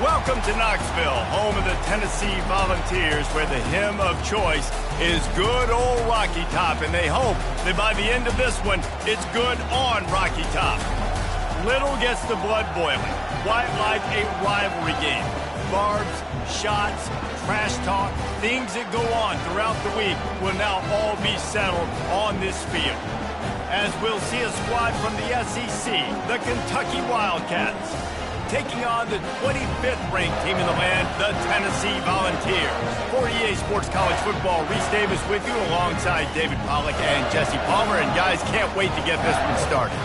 Welcome to Knoxville, home of the Tennessee Volunteers, where the hymn of choice is good old Rocky Top, and they hope that by the end of this one, it's good on Rocky Top. Little gets the blood boiling, quite like a rivalry game. Barbs, shots, trash talk, things that go on throughout the week will now all be settled on this field. As we'll see a squad from the SEC, the Kentucky Wildcats, taking on the 25th ranked team in the land, the Tennessee Volunteers. For EA Sports College Football, Reese Davis with you alongside David Pollack and Jesse Palmer. And guys, can't wait to get this one started.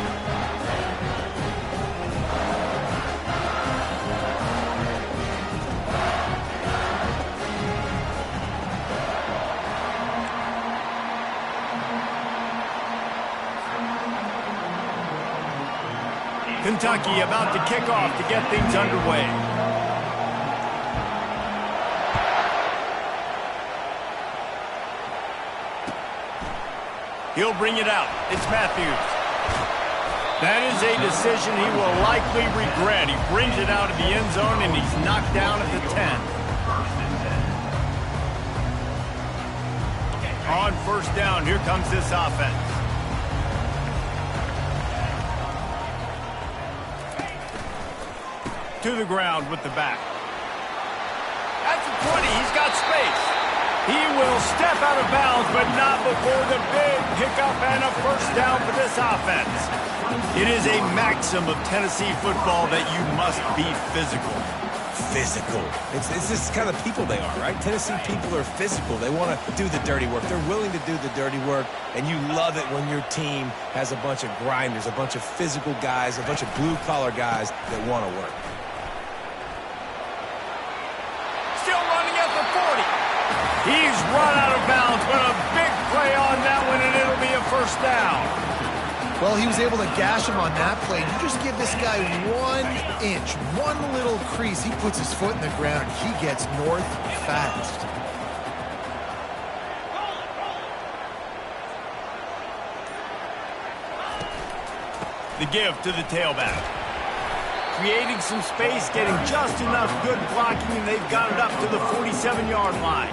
Kentucky about to kick off to get things underway. He'll bring it out. It's Matthews. That is a decision he will likely regret. He brings it out of the end zone, and he's knocked down at the 10. On first down, here comes this offense. To the ground with the back. At the 20, he's got space. He will step out of bounds, but not before the big pickup and a first down for this offense. It is a maxim of Tennessee football that you must be physical. Physical. It's this kind of people they are, right? Tennessee people are physical. They want to do the dirty work. They're willing to do the dirty work, and you love it when your team has a bunch of grinders, a bunch of physical guys, a bunch of blue-collar guys that want to work. He's run out of bounds, but a big play on that one, and it'll be a first down. Well, he was able to gash him on that play. You just give this guy 1 inch, one little crease. He puts his foot in the ground. He gets north fast. The give to the tailback. Creating some space, getting just enough good blocking, and they've got it up to the 47-yard line.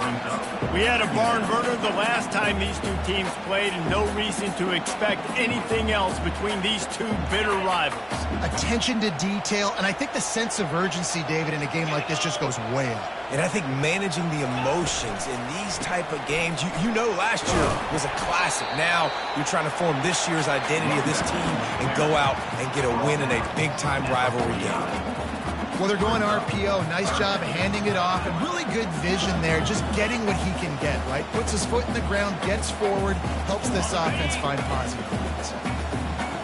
We had a barn burner the last time these two teams played, and no reason to expect anything else between these two bitter rivals. Attention to detail, and I think the sense of urgency, David, in a game like this just goes way up. And I think managing the emotions in these type of games, you know last year was a classic. Now you're trying to form this year's identity of this team and go out and get a win in a big-time rivalry game. Well, they're going RPO. Nice job handing it off, and really good vision there, just getting what he can get, right? Puts his foot in the ground, gets forward, helps this offense find positive points.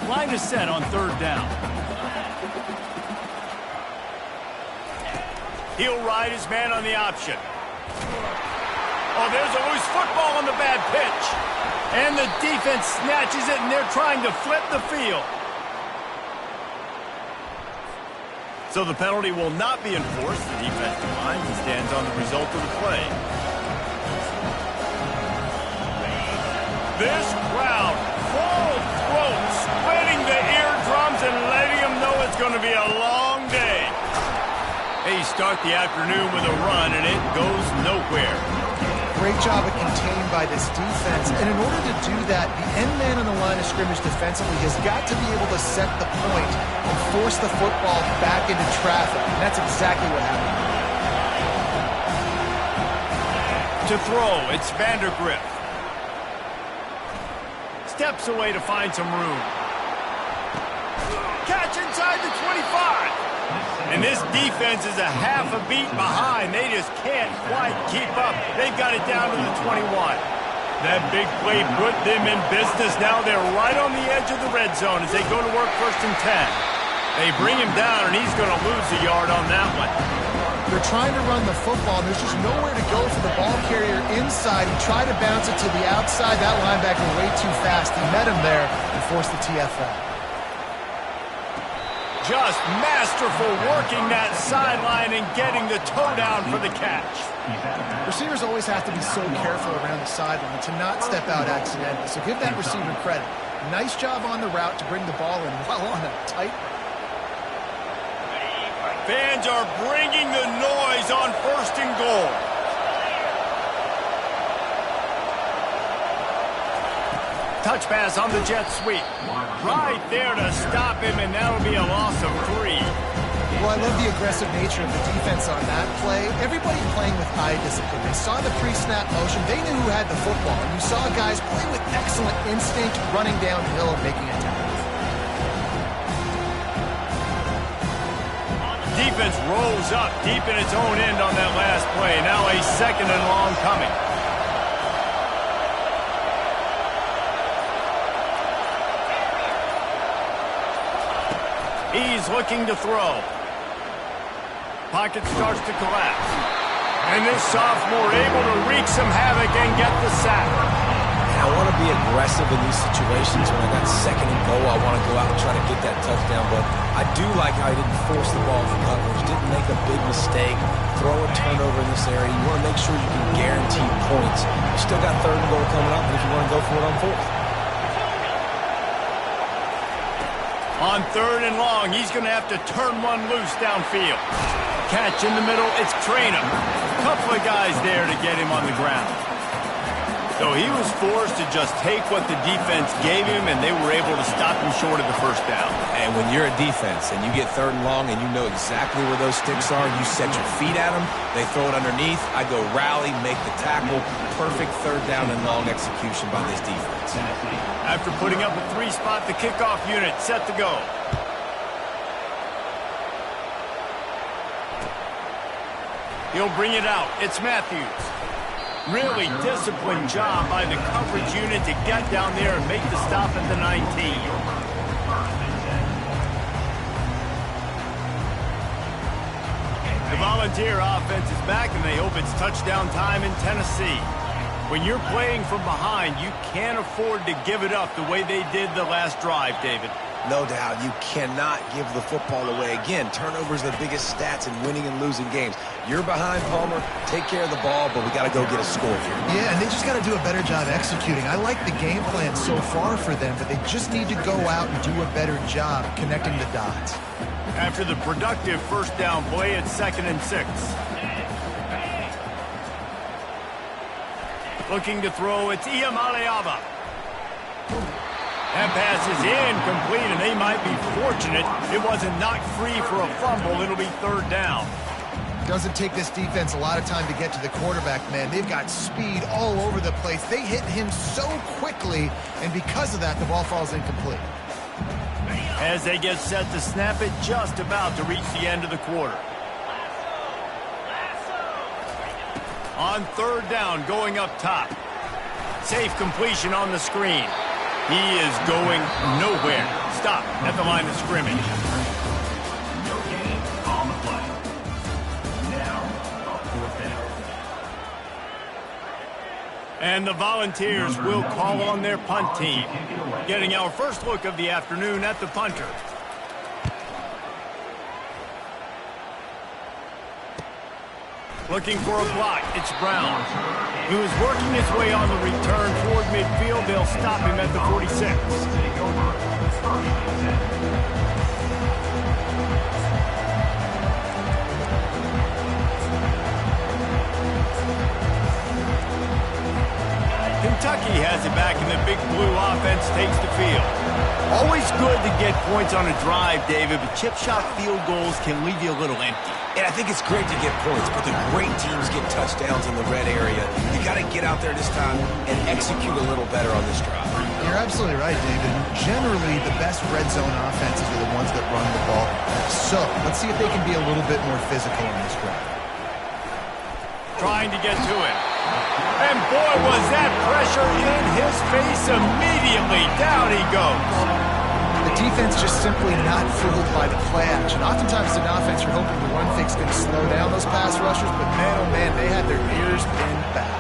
Line is set on third down. He'll ride his man on the option. Oh, there's a loose football on the bad pitch. And the defense snatches it, and they're trying to flip the field. So the penalty will not be enforced. The defense declines and stands on the result of the play. This crowd, full throat, splitting the eardrums and letting them know it's going to be a long day. They start the afternoon with a run, and it goes nowhere. Great job of contained by this defense. And in order to do that, the end man on the line of scrimmage defensively has got to be able to set the point and force the football back into traffic. And that's exactly what happened. To throw, it's Vandergrift. Steps away to find some room. Catch inside the 25. And this defense is a half a beat behind. They just can't quite keep up. They've got it down to the 21. That big play put them in business. Now they're right on the edge of the red zone as they go to work first and 10. They bring him down, and he's going to lose a yard on that one. They're trying to run the football, and there's just nowhere to go for the ball carrier inside. He tried to bounce it to the outside. That linebacker way too fast. He met him there and forced the TFL. Just masterful working that sideline and getting the toe down for the catch. Receivers always have to be so careful around the sideline to not step out accidentally. So give that receiver credit. Nice job on the route to bring the ball in while on a tight. Fans are bringing the noise on 1st and goal. Touch pass on the jet sweep. Right there to stop him, and that'll be a loss of 3. Well, I love the aggressive nature of the defense on that play. Everybody playing with eye discipline. They saw the pre-snap motion. They knew who had the football. And you saw guys play with excellent instinct, running downhill and making a tackle. Defense rolls up deep in its own end on that last play. Now a 2nd and long coming. He's looking to throw. Pocket starts to collapse. And this sophomore able to wreak some havoc and get the sack. And I want to be aggressive in these situations. When I got 2nd and goal, I want to go out and try to get that touchdown. But I do like how he didn't force the ball for coverage, didn't make a big mistake, throw a turnover in this area. You want to make sure you can guarantee points. You still got 3rd and goal coming up, and if you want to go for it on 4th. On 3rd and long, he's going to have to turn one loose downfield. Catch in the middle, it's Traynham. A couple of guys there to get him on the ground. So he was forced to just take what the defense gave him, and they were able to stop him short of the 1st down. And when you're a defense and you get 3rd and long and you know exactly where those sticks are, you set your feet at them, they throw it underneath, I go rally, make the tackle. Perfect 3rd down and long execution by this defense. After putting up a 3-spot, the kickoff unit set to go. He'll bring it out. It's Matthews. Really disciplined job by the coverage unit to get down there and make the stop at the 19. The Volunteer offense is back, and they hope it's touchdown time in Tennessee. When you're playing from behind, you can't afford to give it up the way they did the last drive, David. No doubt, you cannot give the football away. Again, turnovers are the biggest stats in winning and losing games. You're behind, Palmer. Take care of the ball, but we got to go get a score here. Yeah, and they just got to do a better job executing. I like the game plan so far for them, but they just need to go out and do a better job connecting the dots. After the productive 1st down play, it's 2nd and 6. Looking to throw, it's Ncaa25. That pass is incomplete, and they might be fortunate it wasn't knocked free for a fumble. It'll be 3rd down. Doesn't take this defense a lot of time to get to the quarterback, man. They've got speed all over the place. They hit him so quickly, and because of that, the ball falls incomplete. As they get set to snap it, just about to reach the end of the quarter. On 3rd down, going up top. Safe completion on the screen. He is going nowhere. Stop at the line of scrimmage. No gain on the play. Now, 4th down. And the Volunteers will call on their punt team. Getting our first look of the afternoon at the punter. Looking for a block, it's Brown. He was working his way on the return toward midfield. They'll stop him at the 46. Kentucky has it back, and the Big Blue offense takes the field. Always good to get points on a drive, David, but chip shot field goals can leave you a little empty. And I think it's great to get points, but the great teams get touchdowns in the red area. You got to get out there this time and execute a little better on this drive. You're absolutely right, David. Generally, the best red zone offenses are the ones that run the ball. So, let's see if they can be a little bit more physical in this drive. Trying to get to it. And boy, was that pressure in his face immediately. Down he goes. The defense just simply not fooled by the play action. Oftentimes, an offense, you're hoping the run fix can slow down those pass rushers, but man, oh man, they had their ears pinned back.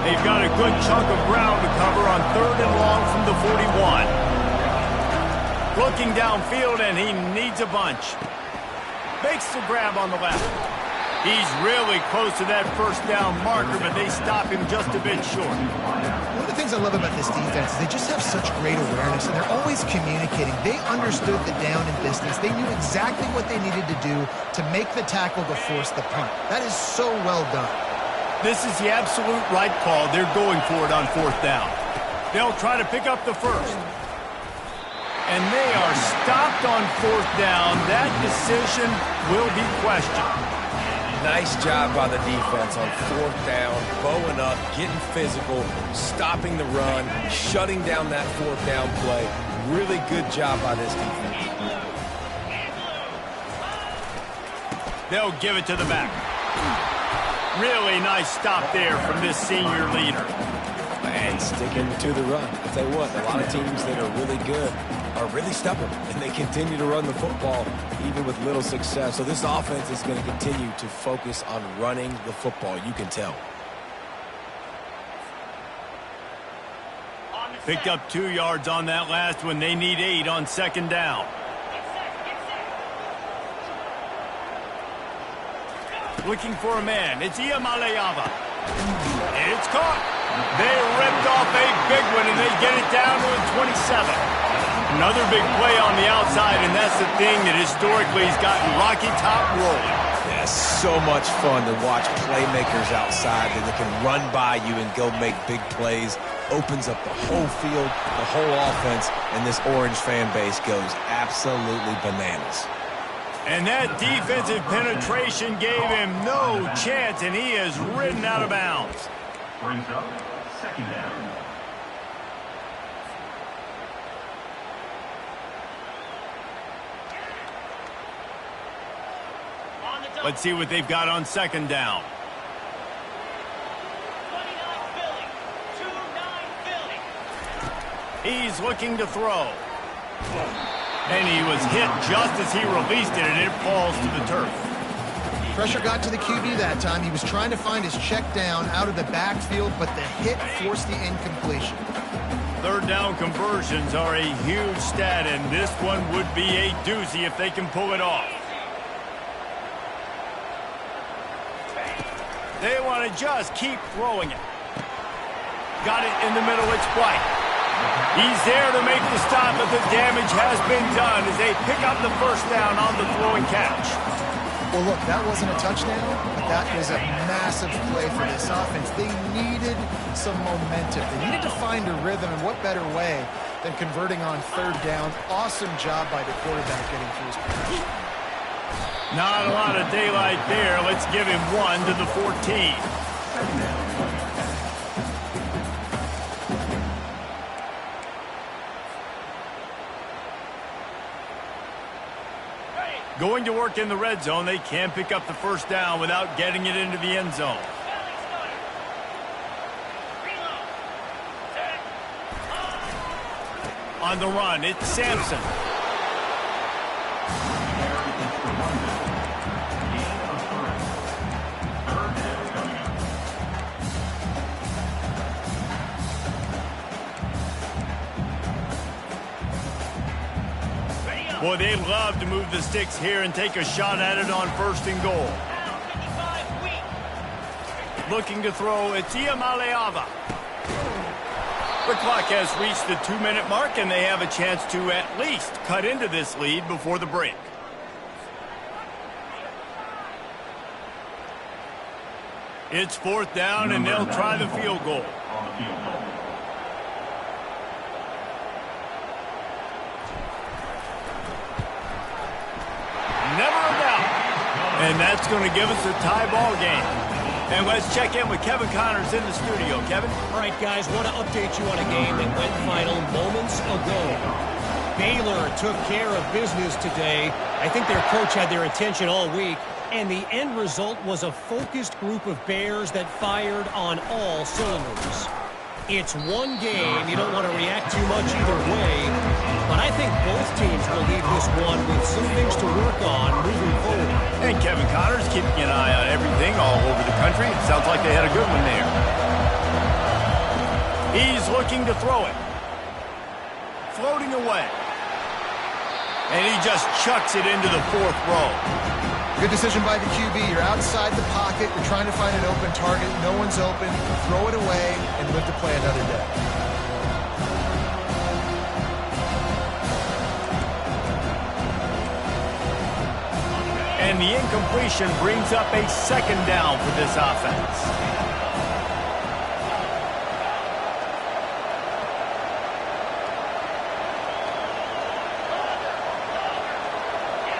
They've got a good chunk of ground to cover on 3rd and long from the 41. Looking downfield, and he needs a bunch. Makes the grab on the left. He's really close to that first down marker, but they stop him just a bit short. One of the things I love about this defense is they just have such great awareness, and they're always communicating. They understood the down and distance. They knew exactly what they needed to do to make the tackle to force the punt. That is so well done. This is the absolute right call. They're going for it on fourth down. They'll try to pick up the first. And they are stopped on fourth down. That decision will be questioned. Nice job by the defense on fourth down, bowing up, getting physical, stopping the run, shutting down that fourth down play. Really good job by this defense. They'll give it to the back. Really nice stop there from this senior leader. And sticking to the run. I'll tell you what, a lot of teams that are really good are really stubborn, and they continue to run the football even with little success. So this offense is going to continue to focus on running the football. You can tell. Picked up 2 yards on that last one. They need 8 on second down. Looking for a man. It's Ncaa25. It's caught. They ripped off a big one, and they get it down to the 27. Another big play on the outside, and that's the thing that historically has gotten Rocky Top rolling. Yeah, so much fun to watch playmakers outside that can run by you and go make big plays. Opens up the whole field, the whole offense, and this Orange fan base goes absolutely bananas. And that defensive penetration gave him no chance, and he is ridden out of bounds. Brings up second down. Let's see what they've got on second down. 29 Philly. He's looking to throw. And he was hit just as he released it, and it falls to the turf. Pressure got to the QB that time. He was trying to find his check down out of the backfield, but the hit forced the incompletion. Third down conversions are a huge stat, and this one would be a doozy if they can pull it off. They want to just keep throwing it. Got it in the middle. It's White. He's there to make the stop, but the damage has been done as they pick up the first down on the throwing catch. Well, look, that wasn't a touchdown, but that was a massive play for this offense. They needed some momentum. They needed to find a rhythm, and what better way than converting on third down. Awesome job by the quarterback getting through his position. Not a lot of daylight there. Let's give him 1 to the 14. Going to work in the red zone, they can pick up the first down without getting it into the end zone. On the run, it's Sampson. Boy, they love to move the sticks here and take a shot at it on first and goal. Looking to throw, it's Ncaa25. The clock has reached the 2-minute mark, and they have a chance to at least cut into this lead before the break. It's fourth down, and they'll try the field goal. Never a doubt. And that's going to give us a tie ball game. And let's check in with Kevin Connors in the studio. Kevin? All right, guys, want to update you on a game that went final moments ago. Baylor took care of business today. I think their coach had their attention all week. And the end result was a focused group of Bears that fired on all cylinders. It's one game. You don't want to react too much either way. But I think both teams will leave this one with some things to work on moving forward. And Kevin Connors keeping an eye on everything all over the country. It sounds like they had a good one there. He's looking to throw it. Floating away. And he just chucks it into the fourth row. Good decision by the QB. You're outside the pocket. You're trying to find an open target. No one's open. Throw it away and live to play another day. And the incompletion brings up a second down for this offense.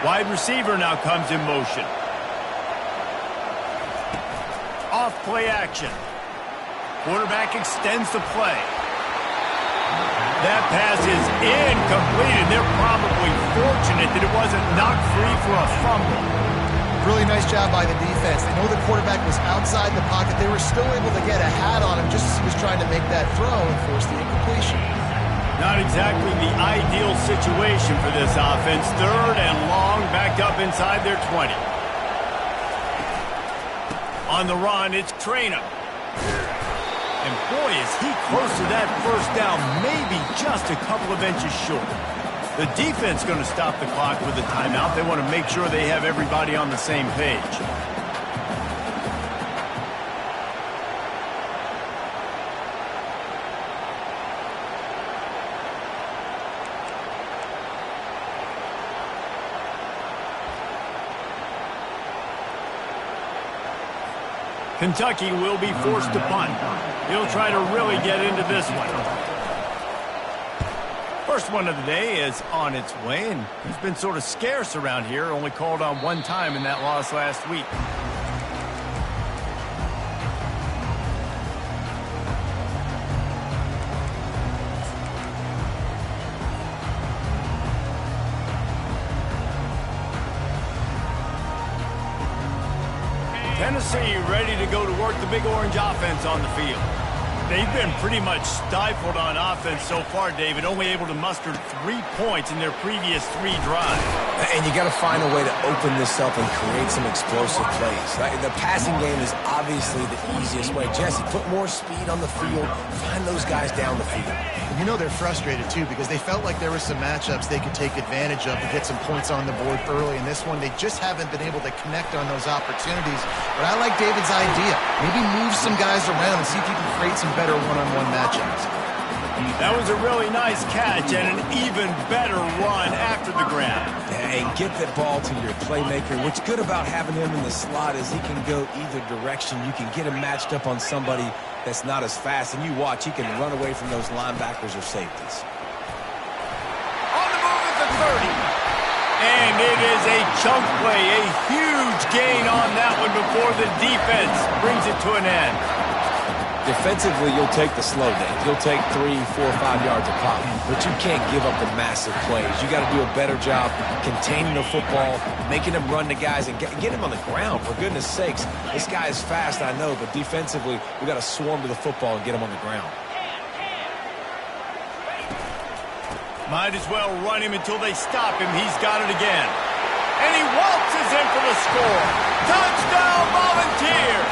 Wide receiver now comes in motion. Off play action. Quarterback extends the play. That pass is incomplete, and they're probably fortunate that it wasn't knocked free for a fumble. Really nice job by the defense. They know the quarterback was outside the pocket. They were still able to get a hat on him just as he was trying to make that throw and force the incompletion. Not exactly the ideal situation for this offense. Third and long, backed up inside their 20. On the run, it's Ncaa25. And boy, is he close to that first down, maybe just a couple of inches short. The defense going to stop the clock with a timeout. They want to make sure they have everybody on the same page. Kentucky will be forced to punt. He'll try to really get into this one. First one of the day is on its way, and he's been sort of scarce around here, only called on one time in that loss last week. Tennessee ready to go to work the Big Orange offense on the field. They've been pretty much stifled on offense so far, David, only able to muster 3 points in their previous 3 drives. And you got to find a way to open this up and create some explosive plays. Right? The passing game is obviously the easiest way. Jesse, put more speed on the field. Find those guys down the field. And you know they're frustrated, too, because they felt like there were some matchups they could take advantage of to get some points on the board early. In this one, they just haven't been able to connect on those opportunities. But I like David's idea. Maybe move some guys around and see if you can create some better one-on-one matchups. That was a really nice catch and an even better run after the grab. And get that ball to your playmaker. What's good about having him in the slot is he can go either direction. You can get him matched up on somebody that's not as fast, and you watch, he can run away from those linebackers or safeties. On the move at the 30. And it is a chunk play, a huge gain on that one before the defense brings it to an end. Defensively, you'll take the slow days. You'll take 3, 4, 5 yards a pop, but you can't give up the massive plays. You got to do a better job containing the football, making them run to guys, and get him on the ground, for goodness sakes. This guy is fast, I know, but defensively, we got to swarm to the football and get him on the ground. Might as well run him until they stop him. He's got it again. And he waltzes in for the score. Touchdown, Volunteers!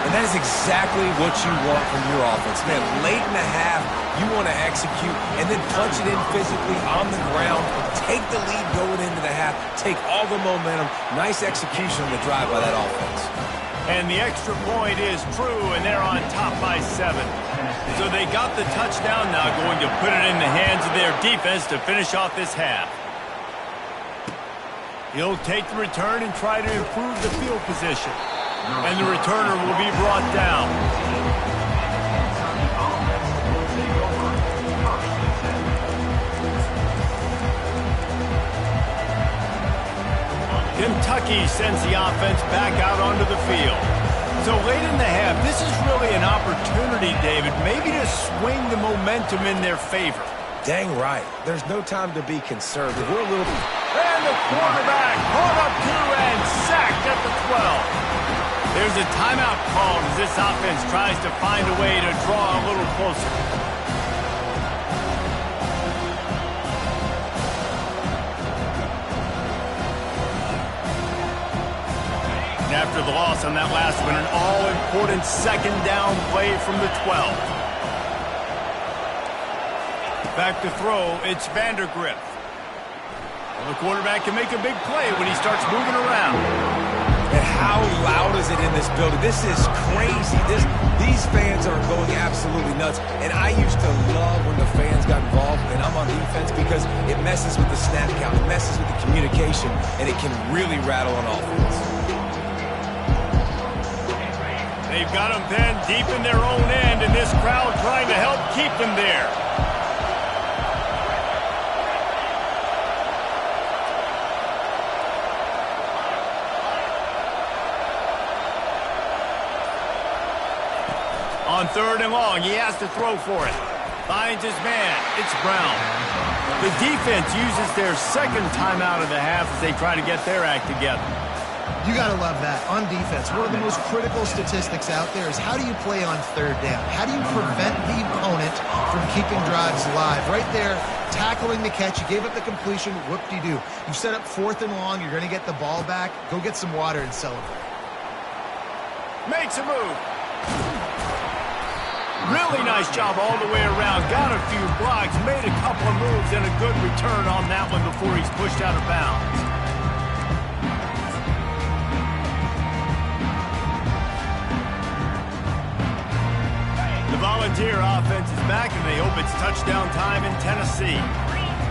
And that is exactly what you want from your offense. Man, late in the half, you want to execute and then punch it in physically on the ground, take the lead going into the half, take all the momentum. Nice execution on the drive by that offense. And the extra point is true, and they're on top by 7. So they got the touchdown now, going to put it in the hands of their defense to finish off this half. He'll take the return and try to improve the field position. And the returner will be brought down. Kentucky sends the offense back out onto the field. So late in the half, this is really an opportunity, David, maybe to swing the momentum in their favor. Dang right. There's no time to be conservative. We're a little... And the quarterback caught up to and sacked at the 12. There's a timeout called as this offense tries to find a way to draw a little closer. And after the loss on that last one, an all-important second down play from the 12. Back to throw, it's Vandergrift. Well, the quarterback can make a big play when he starts moving around. And how loud is it in this building? This is crazy. These fans are going absolutely nuts. And I used to love when the fans got involved, and I'm on defense, because it messes with the snap count, it messes with the communication, and it can really rattle on offense. They've got them pinned deep in their own end, and this crowd trying to help keep them there. On 3rd and long, he has to throw for it. Finds his man. It's Brown. The defense uses their second timeout of the half as they try to get their act together. You got to love that. On defense, one of the most critical statistics out there is how do you play on 3rd down? How do you prevent the opponent from keeping drives alive? Right there, tackling the catch. You gave up the completion. Whoop-de-doo. You've set up 4th and long. You're going to get the ball back. Go get some water and celebrate. Makes a move. Really nice job all the way around. Got a few blocks, made a couple of moves, and a good return on that one before he's pushed out of bounds. The Volunteer offense is back, and they hope it's touchdown time in Tennessee.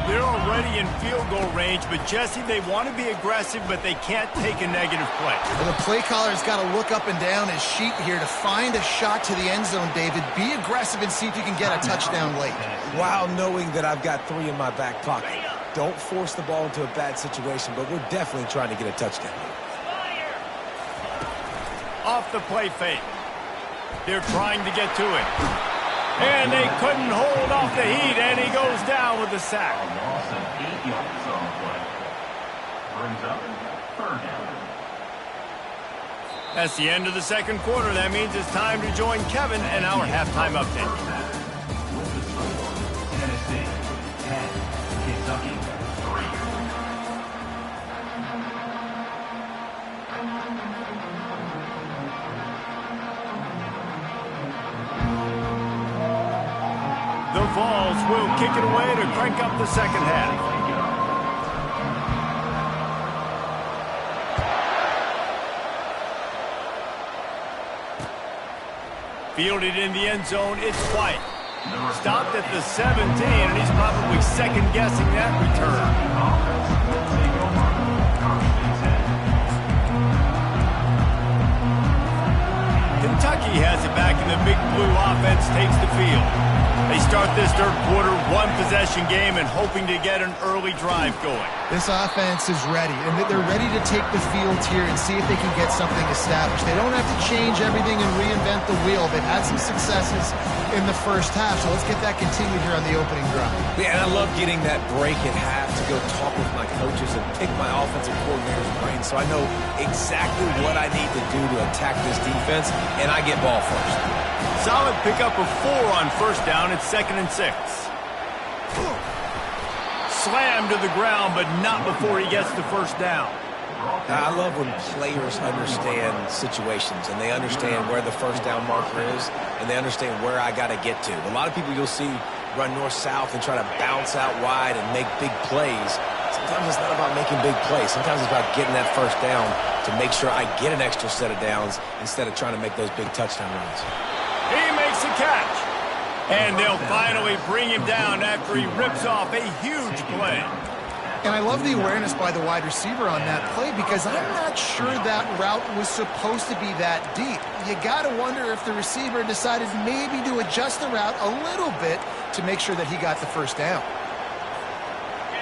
They're already in field goal range, but Jesse, they want to be aggressive, but they can't take a negative play. Well, the play caller's got to look up and down his sheet here to find a shot to the end zone, David. Be aggressive and see if you can get a touchdown late. While knowing that I've got 3 in my back pocket. Don't force the ball into a bad situation, but we're definitely trying to get a touchdown. Off the play fake. They're trying to get to it. And they couldn't hold off the heat, and he goes down with the sack. A loss of 8 yards on the play. Brings up 3rd down. That's the end of the second quarter. That means it's time to join Kevin and our halftime update. With the score, Tennessee 10, Kentucky 3. The Vols will kick it away to crank up the second half. Fielded in the end zone, it's White. Stopped at the 17, and he's probably second-guessing that return. Kentucky has it back, and the Big Blue offense takes the field. They start this third quarter one-possession game and hoping to get an early drive going. This offense is ready, and they're ready to take the field here and see if they can get something established. They don't have to change everything and reinvent the wheel. They've had some successes in the first half, so let's get that continued here on the opening drive. Yeah, and I love getting that break at half to go talk with my coaches and pick my offensive coordinator's brain so I know exactly what I need to do to attack this defense, and I get ball first. Solid pickup of 4 on first down. It's 2nd and 6. Slammed to the ground, but not before he gets the first down. I love when players understand situations and they understand where the first down marker is and they understand where I got to get to. A lot of people you'll see run north-south and try to bounce out wide and make big plays. Sometimes it's not about making big plays. Sometimes it's about getting that first down to make sure I get an extra set of downs instead of trying to make those big touchdown runs. He makes the catch. And they'll finally bring him down after he rips off a huge play. And I love the awareness by the wide receiver on that play because I'm not sure that route was supposed to be that deep. You got to wonder if the receiver decided maybe to adjust the route a little bit to make sure that he got the first down.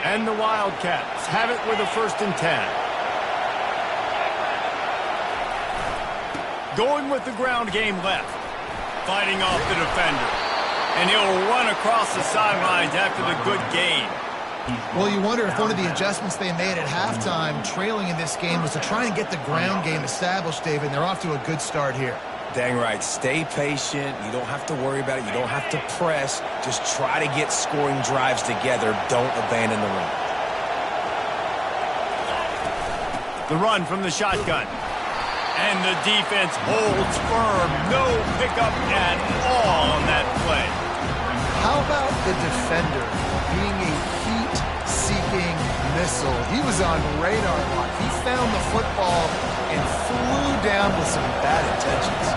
And the Wildcats have it with a 1st and 10. Going with the ground game left. Fighting off the defender. And he'll run across the sidelines after the good gain. Well, you wonder if one of the adjustments they made at halftime, trailing in this game, was to try and get the ground game established, David. And they're off to a good start here. Dang right. Stay patient. You don't have to worry about it. You don't have to press. Just try to get scoring drives together. Don't abandon the run. The run from the shotgun. And the defense holds firm. No pickup at all on that play. How about the defender being a heat-seeking missile. He was on radar lock. He found the football and flew down with some bad intentions.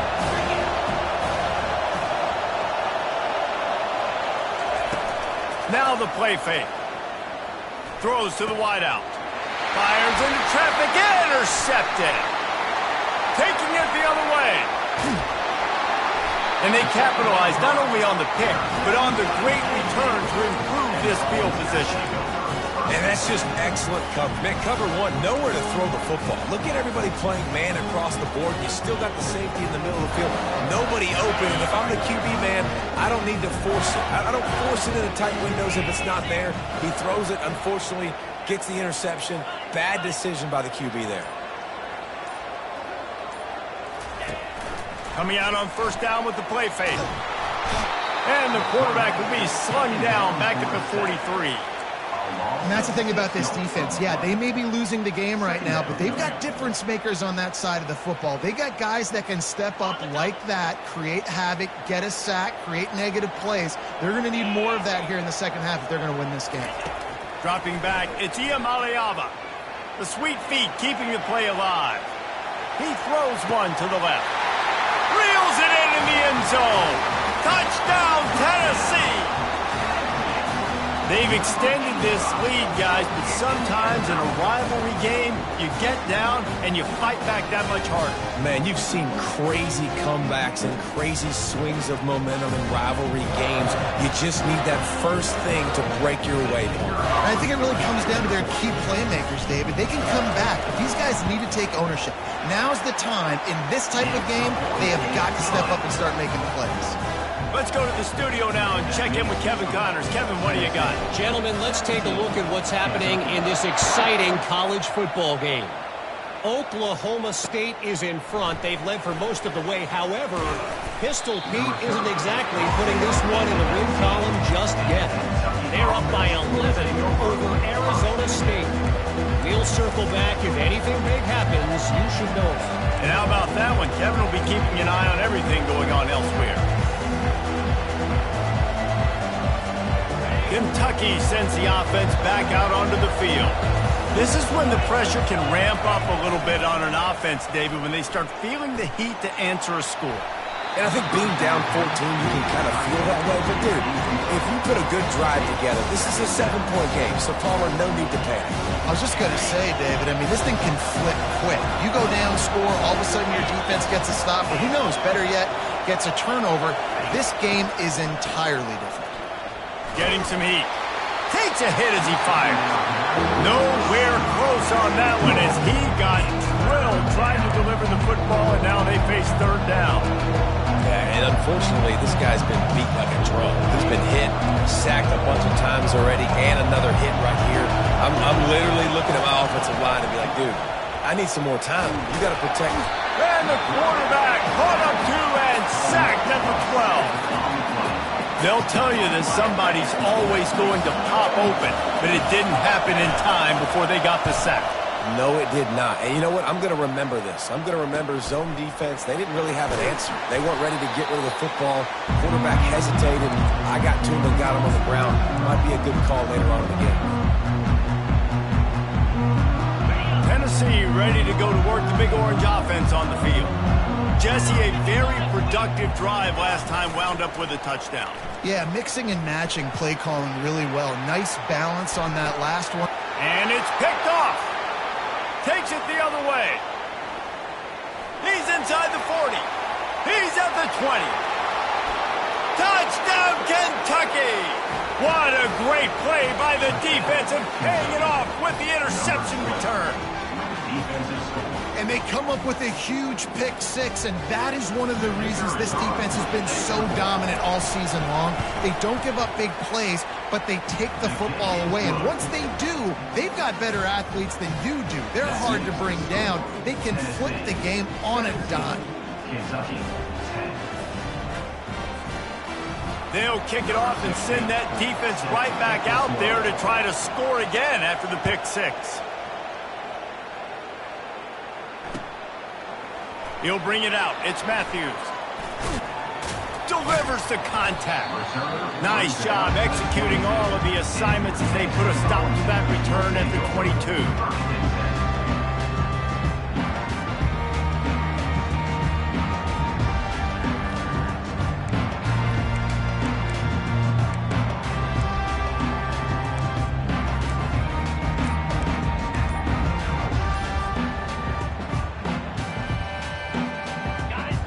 Now the play fake. Throws to the wideout. Fires into traffic. Intercepted. Taking it the other way. And they capitalize not only on the pick, but on the great return to improve this field position. And that's just excellent coverage. Man, cover one, nowhere to throw the football. Look at everybody playing man across the board. You still got the safety in the middle of the field. Nobody open. And if I'm the QB man, I don't need to force it. I don't force it into tight windows if it's not there. He throws it, unfortunately, gets the interception. Bad decision by the QB there. Coming out on first down with the play fake. And the quarterback will be slung down back up at 43. And that's the thing about this defense. Yeah, they may be losing the game right now, but they've got difference makers on that side of the football. They got guys that can step up like that, create havoc, get a sack, create negative plays. They're going to need more of that here in the second half if they're going to win this game. Dropping back, it's Ncaa25. The sweet feet keeping the play alive. He throws one to the left. Reels it in the end zone. Touchdown, Tennessee! They've extended this lead, guys, but sometimes in a rivalry game, you get down and you fight back that much harder. Man, you've seen crazy comebacks and crazy swings of momentum in rivalry games. You just need that first thing to break your way. I think it really comes down to their key playmakers, David. They can come back, but these guys need to take ownership. Now's the time. In this type of game, they have got to step up and start making plays. Let's go to the studio now and check in with Kevin Connors. Kevin, what do you got? Gentlemen, let's take a look at what's happening in this exciting college football game. Oklahoma State is in front. They've led for most of the way. However, Pistol Pete isn't exactly putting this one in the win column just yet. They're up by 11 over Arizona State. We'll circle back. If anything big happens, you should know it. And how about that one? Kevin will be keeping an eye on everything going on elsewhere. Kentucky sends the offense back out onto the field. This is when the pressure can ramp up a little bit on an offense, David, when they start feeling the heat to answer a score. And I think being down 14, you can kind of feel that way. But, dude, if you put a good drive together, this is a 7-point game, so, Palmer, no need to panic. I was just going to say, David, I mean, this thing can flip quick. You go down, score, all of a sudden your defense gets a stop, or who knows, better yet, gets a turnover. This game is entirely different. Getting some heat. Takes a hit as he fires. Nowhere close on that one as he got drilled trying to deliver the football, and now they face third down. Yeah, and unfortunately, this guy's been beat like a drum. He's been hit, sacked a bunch of times already, and another hit right here. I'm literally looking at my offensive line and be like, dude, I need some more time. You got to protect me. And the quarterback caught up to and sacked at the 12. They'll tell you that somebody's always going to pop open, but it didn't happen in time before they got the sack. No, it did not. And you know what? I'm going to remember this. I'm going to remember zone defense. They didn't really have an answer. They weren't ready to get rid of the football. Quarterback hesitated. I got to him and got him on the ground. Might be a good call later on in the game. Tennessee ready to go to work the Big Orange offense on the field. Jesse, a very productive drive last time, wound up with a touchdown. Yeah, mixing and matching play calling really well. Nice balance on that last one. And it's picked off. Takes it the other way. He's inside the 40. He's at the 20. Touchdown, Kentucky! What a great play by the defense and paying it off with the interception return. And they come up with a huge pick six, and that is one of the reasons this defense has been so dominant all season long. They don't give up big plays, but they take the football away. And once they do, they've got better athletes than you do. They're hard to bring down. They can flip the game on a dime. They'll kick it off and send that defense right back out there to try to score again after the pick six. He'll bring it out. It's Matthews. delivers the contact. Nice job executing all of the assignments as they put a stop to that return at the 22.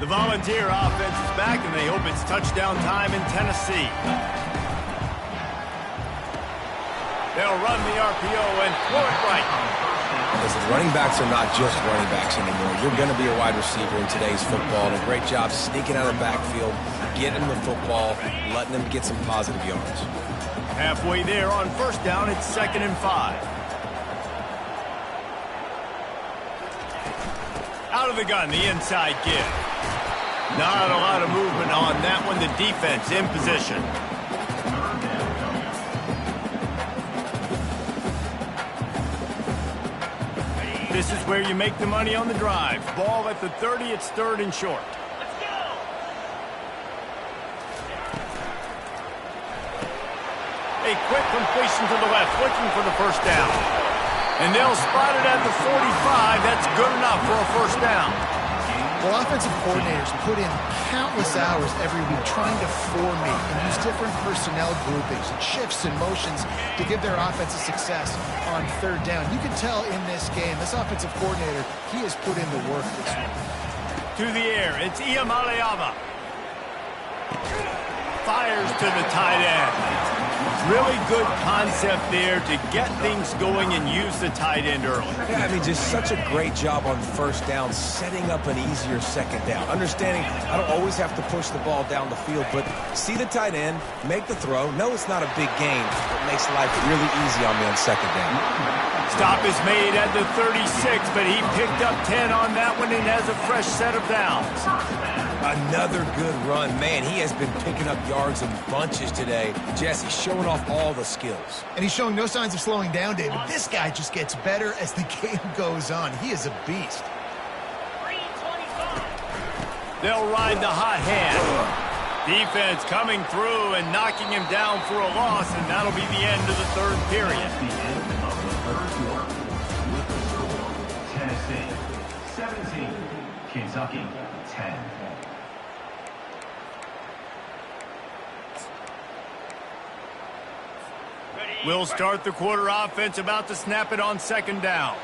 The Volunteer offense is back, and they hope it's touchdown time in Tennessee. They'll run the RPO and throw it right. Listen, running backs are not just running backs anymore. You're going to be a wide receiver in today's football, and a great job sneaking out of the backfield, getting the football, letting them get some positive yards. Halfway there on first down, it's 2nd and 5. Out of the gun, the inside give. Not a lot of movement on that one. The defense in position. This is where you make the money on the drive. Ball at the 30. It's 3rd and short. A quick completion to the left, looking for the first down. And they'll spot it at the 45. That's good enough for a first down. Well, offensive coordinators put in countless hours every week trying to formate and use different personnel groupings and shifts and motions to give their offensive success on 3rd down. You can tell in this game, this offensive coordinator, he has put in the work this week. To the air, it's Ncaa25. Fires to the tight end. Really good concept there to get things going and use the tight end early. Yeah, I mean, just such a great job on first down, setting up an easier second down. Understanding I don't always have to push the ball down the field, but see the tight end, make the throw. No, it's not a big gain. It makes life really easy on me on second down. Stop is made at the 36, but he picked up 10 on that one and has a fresh set of downs. Another good run. Man, he has been picking up yards in bunches today. Jesse showing off all the skills. And he's showing no signs of slowing down, David. This guy just gets better as the game goes on. He is a beast. They'll ride the hot hand. Defense coming through and knocking him down for a loss, and that'll be the end of the 3rd period. The end of the 3rd quarter with the score, Tennessee 17, Kentucky 10. We'll start the quarter offense, about to snap it on 2nd down.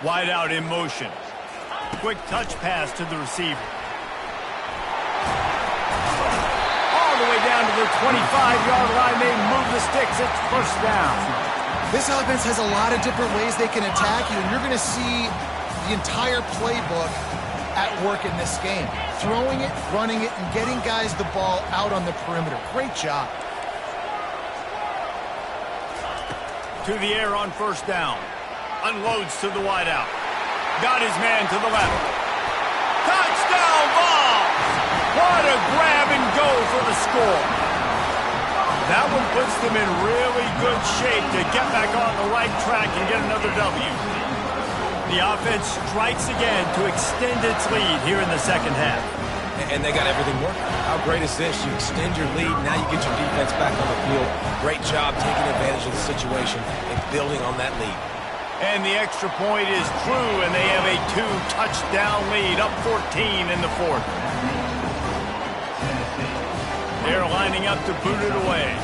Wide out in motion. Quick touch pass to the receiver. All the way down to the 25-yard line. They move the sticks. It's first down. This offense has a lot of different ways they can attack you, and you're going to see the entire playbook at work in this game. Throwing it, running it, and getting guys the ball out on the perimeter. Great job. To the air on first down. Unloads to the wideout. Got his man to the left. Touchdown ball! What a grab and go for the score. That one puts them in really good shape to get back on the right track and get another W. The offense strikes again to extend its lead here in the 2nd half. And they got everything working. How great is this? You extend your lead, now you get your defense back on the field. Great job taking advantage of the situation and building on that lead. And the extra point is true, and they have a 2-touchdown lead, up 14 in the 4th. They're lining up to boot it away.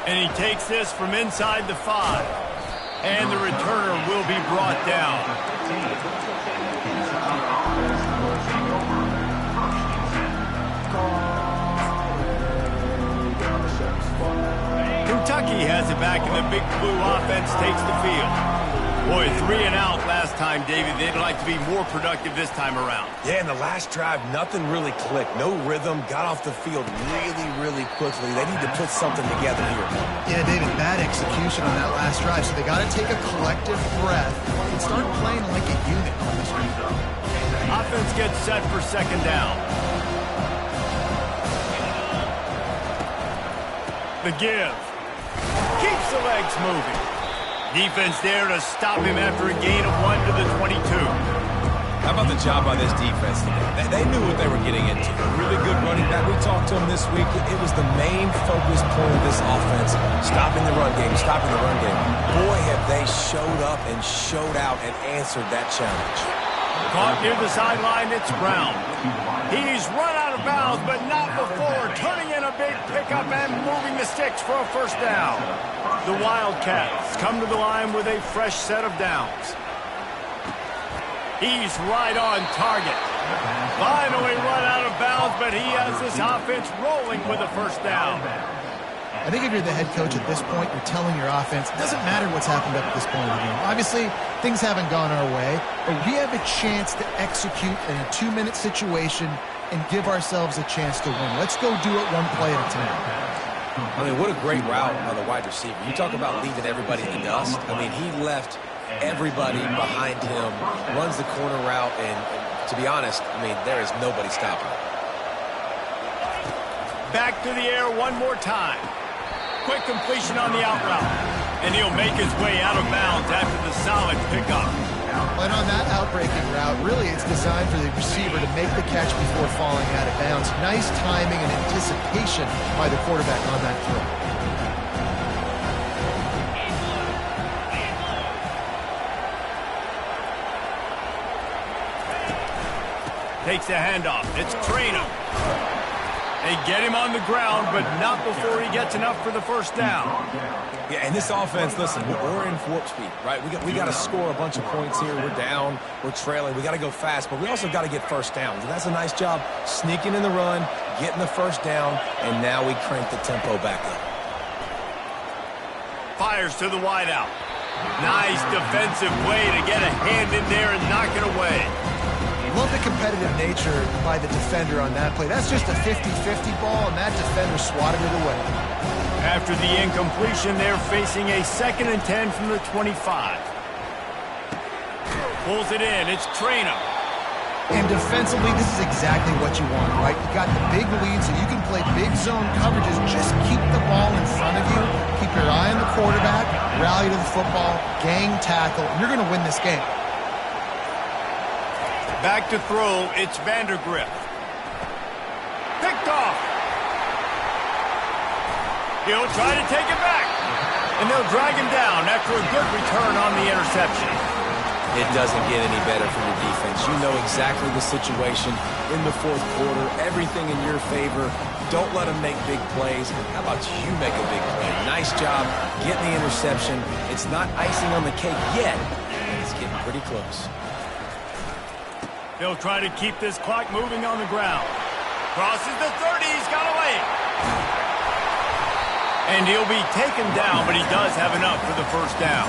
And he takes this from inside the 5. And the returner will be brought down. Kentucky has it back, and the Big Blue offense takes the field. Boy, 3 and out last time, David. They'd like to be more productive this time around. Yeah, in the last drive, nothing really clicked. No rhythm, got off the field really quickly. They need to put something together here. Yeah, David, bad execution on that last drive, so they got to take a collective breath and start playing like a unit on this one. Offense gets set for 2nd down. The give. Keeps the legs moving. Defense there to stop him after a gain of 1 to the 22. How about the job by this defense today? They knew what they were getting into. A really good running back. We talked to him this week. It was the main focus point of this offense, stopping the run game, stopping the run game. Boy, have they showed up and showed out and answered that challenge. Caught near the sideline, it's Brown. He's run out of bounds, but not before turning in a big pickup and moving the sticks for a first down. The Wildcats come to the line with a fresh set of downs. He's right on target. Finally run out of bounds, but he has this offense rolling with a first down. I think if you're the head coach at this point, you're telling your offense, it doesn't matter what's happened up at this point of the game. Obviously, things haven't gone our way, but we have a chance to execute in a 2-minute situation and give ourselves a chance to win. Let's go do it one play at a time. I mean, what a great route by the wide receiver. You talk about leaving everybody in the dust. I mean, he left everybody behind him, runs the corner route, and to be honest, I mean, there is nobody stopping him. Back to the air one more time. Quick completion on the out route. And he'll make his way out of bounds after the solid pickup. But on that outbreaking route, really it's designed for the receiver to make the catch before falling out of bounds. Nice timing and anticipation by the quarterback on that throw. Takes the handoff. It's Trainer. They get him on the ground, but not before he gets enough for the first down. Yeah, and this offense, listen, we're in warp speed, right? We got to score a bunch of points here. We're down. We're trailing. We got to go fast, but we also got to get first downs. And that's a nice job sneaking in the run, getting the first down, and now we crank the tempo back up. Fires to the wideout. Nice defensive play to get a hand in there and knock it away. Love the competitive nature by the defender on that play. That's just a 50-50 ball, and that defender swatted it away. After the incompletion, they're facing a 2nd and 10 from the 25. Pulls it in. It's Trainer. And defensively, this is exactly what you want, right? You got the big lead, so you can play big zone coverages. Just keep the ball in front of you. Keep your eye on the quarterback. Rally to the football. Gang tackle. And you're going to win this game. Back to throw, it's Vandergrift. Picked off. He'll try to take it back. And they'll drag him down after a good return on the interception. It doesn't get any better for your defense. You know exactly the situation in the fourth quarter. Everything in your favor. Don't let them make big plays. How about you make a big play? Nice job getting the interception. It's not icing on the cake yet, but it's getting pretty close. They'll try to keep this clock moving on the ground. Crosses the 30. He's got away. And he'll be taken down, but he does have enough for the first down.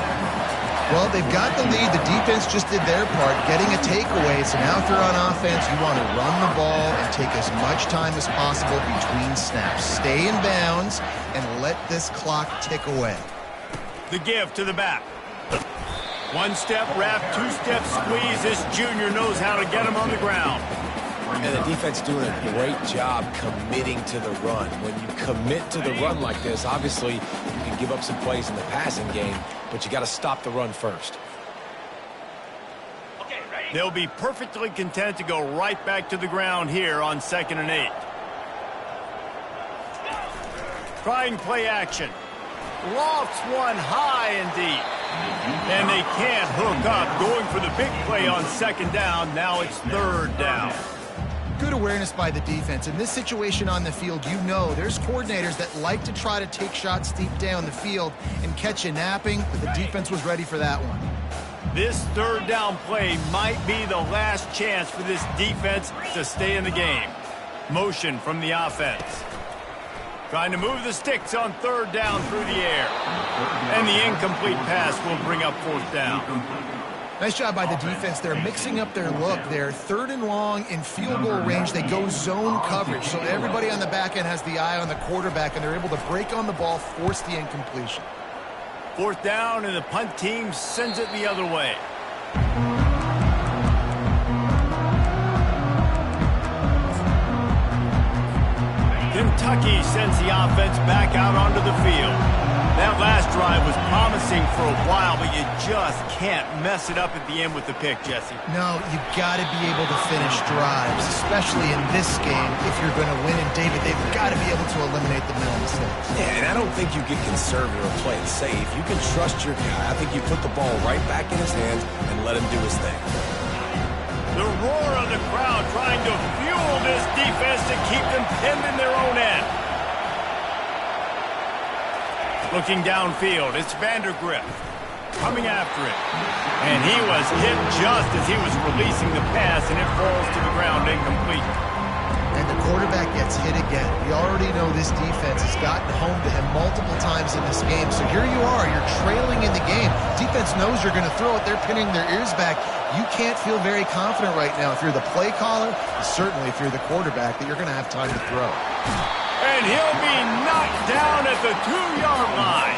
Well, they've got the lead. The defense just did their part, getting a takeaway. So now if they're on offense, you want to run the ball and take as much time as possible between snaps. Stay in bounds and let this clock tick away. The give to the back. One-step wrap, two-step squeeze. This junior knows how to get him on the ground. And the defense doing a great job committing to the run. When you commit to the run like this, obviously you can give up some plays in the passing game, but you got to stop the run first. They'll be perfectly content to go right back to the ground here on 2nd and 8. Trying play action. Lofts one high and deep. And they can't hook up. Going for the big play on 2nd down. Now it's 3rd down. Good awareness by the defense. In this situation on the field, you know there's coordinators that like to try to take shots deep down the field and catch you napping, but the defense was ready for that one. This 3rd down play might be the last chance for this defense to stay in the game. Motion from the offense. Trying to move the sticks on 3rd down through the air. And the incomplete pass will bring up 4th down. Nice job by the defense. They're mixing up their look. They're 3rd and long in field goal range. They go zone coverage. So everybody on the back end has the eye on the quarterback, and they're able to break on the ball, force the incompletion. 4th down, and the punt team sends it the other way. Kentucky sends the offense back out onto the field. That last drive was promising for a while, but you just can't mess it up at the end with the pick, Jesse. No, you got to be able to finish drives, especially in this game. If you're going to win, and David, they've got to be able to eliminate the mental mistakes. Yeah, and I don't think you get conservative or play it safe. You can trust your guy. I think you put the ball right back in his hands and let him do his thing. The roar of the crowd trying to fuel this defense to keep them pinned in their own end. Looking downfield, it's Vandergrift coming after it. And he was hit just as he was releasing the pass, and it falls to the ground incomplete. And the quarterback gets hit again. We already know this defense has gotten home to him multiple times in this game. So here you are, you're trailing in the game. Defense knows you're going to throw it. They're pinning their ears back. You can't feel very confident right now if you're the play caller, certainly if you're the quarterback, that you're going to have time to throw. And he'll be knocked down at the 2-yard line.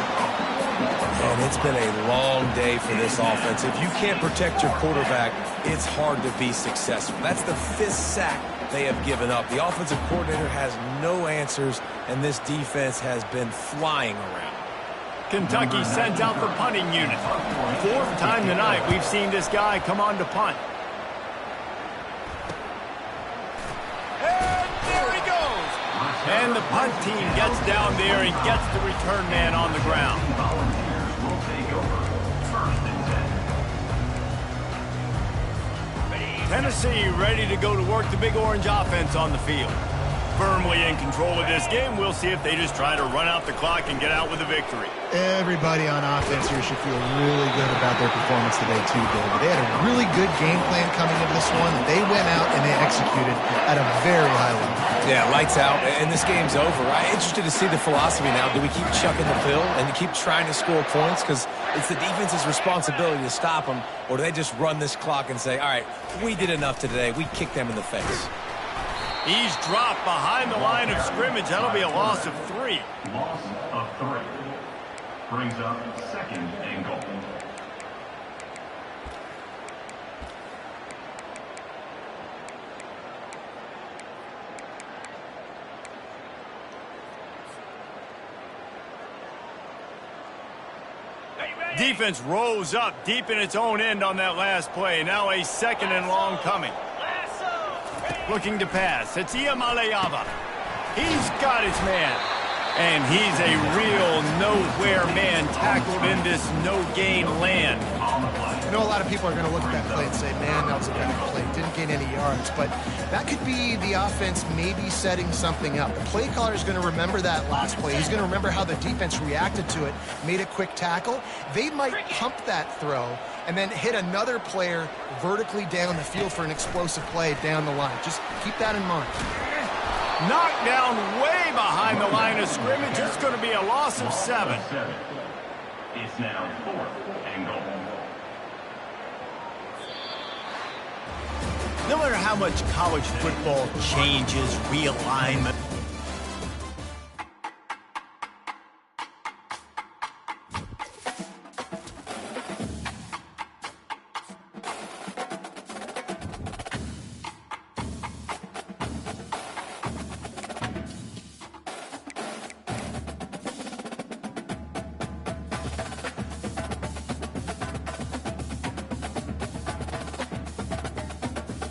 And it's been a long day for this offense. If you can't protect your quarterback, it's hard to be successful. That's the 5th sack they have given up. The offensive coordinator has no answers, and this defense has been flying around. Kentucky sent out the punting unit. 4th time tonight we've seen this guy come on to punt. And there he goes. And the punt team gets down there and gets the return man on the ground. Volunteers will take over. 1st and 10. Tennessee ready to go to work the Big Orange offense on the field. Firmly in control of this game. We'll see if they just try to run out the clock and get out with a victory. Everybody on offense here should feel really good about their performance today too, David. They had a really good game plan coming into this one. They went out and they executed at a very high level. Yeah, lights out, and this game's over. I'm interested to see the philosophy now. Do we keep chucking the pill and keep trying to score points? Because it's the defense's responsibility to stop them, or do they just run this clock and say, all right, we did enough today. We kicked them in the face. He's dropped behind the line of scrimmage. That'll be a loss of 3. Loss of 3. Brings up 2nd and goal. Defense rose up deep in its own end on that last play. Now a 2nd and long coming. Looking to pass. It's Ncaa25. He's got his man. And he's a real nowhere man tackled in this no-gain land. I know a lot of people are going to look at that play and say, man, that was a bad play. Didn't gain any yards. But that could be the offense maybe setting something up. The play caller is going to remember that last play. He's going to remember how the defense reacted to it, made a quick tackle. They might pump that throw and then hit another player vertically down the field for an explosive play down the line. Just keep that in mind. Knocked down way behind the line of scrimmage. It's going to be a loss of 7. It's now 4th and goal. No matter how much college football changes, realignment,